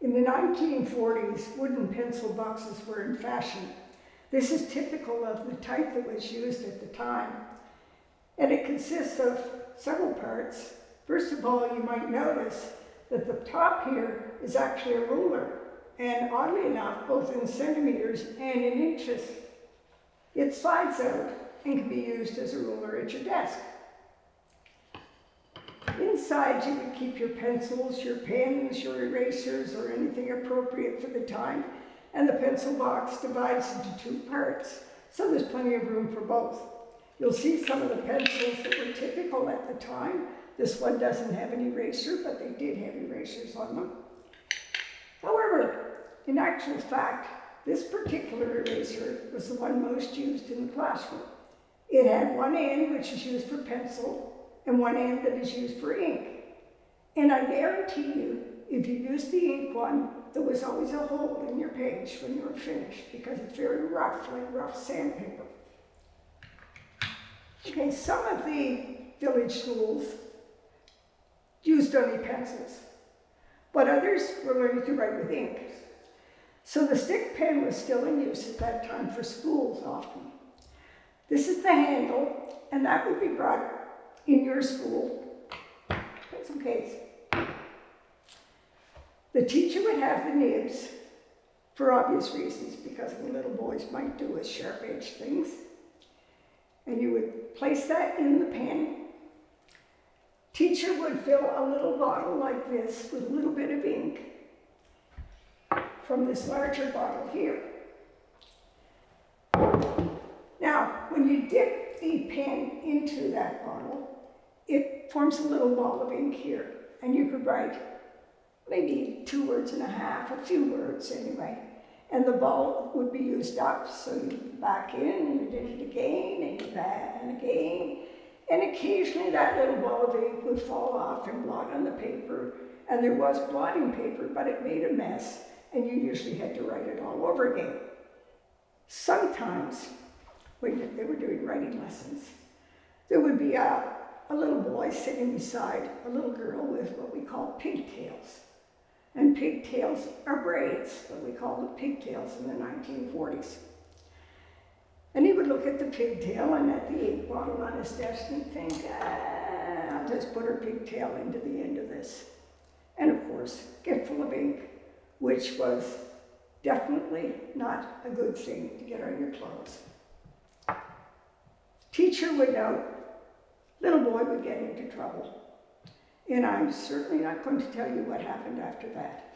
In the 1940s, wooden pencil boxes were in fashion. This is typical of the type that was used at the time. And it consists of several parts. First of all, you might notice that the top here is actually a ruler. And oddly enough, both in centimeters and in inches. It slides out and can be used as a ruler at your desk. Inside, you would keep your pencils, your pens, your erasers, or anything appropriate for the time. And the pencil box divides into two parts, so there's plenty of room for both. You'll see some of the pencils that were typical at the time. This one doesn't have an eraser, but they did have erasers on them. However, in actual fact, this particular eraser was the one most used in the classroom. It had one end which is used for pencil and one end that is used for ink. And I guarantee you, if you used the ink one, there was always a hole in your page when you were finished because it's very rough, like rough sandpaper. Okay, some of the village schools used only pencils, but others were learning to write with ink. So the stick pen was still in use at that time for schools often. This is the handle, and that would be brought in your school pencil case. The teacher would have the nibs for obvious reasons, because the little boys might do with sharp-edged things. And you would place that in the pen. Teacher would fill a little bottle like this with a little bit of ink from this larger bottle here. Now, when you dip the pen into that bottle, it forms a little ball of ink here, and you could write maybe 2 words and a half, a few words anyway. And the ball would be used up, so you back in, and you did it again, and you back, and again. And occasionally that little ball of ink would fall off and blot on the paper, and there was blotting paper, but it made a mess, and you usually had to write it all over again. Sometimes, when they were doing writing lessons, there would be a little boy sitting beside a little girl with what we call pigtails. And pigtails are braids, but we called them pigtails in the 1940s. And he would look at the pigtail and at the ink bottle on his desk and think, I'll just put her pigtail into the end of this. And of course, get full of ink, which was definitely not a good thing to get on your clothes. Teacher would note, little boy would get into trouble. And I'm certainly not going to tell you what happened after that.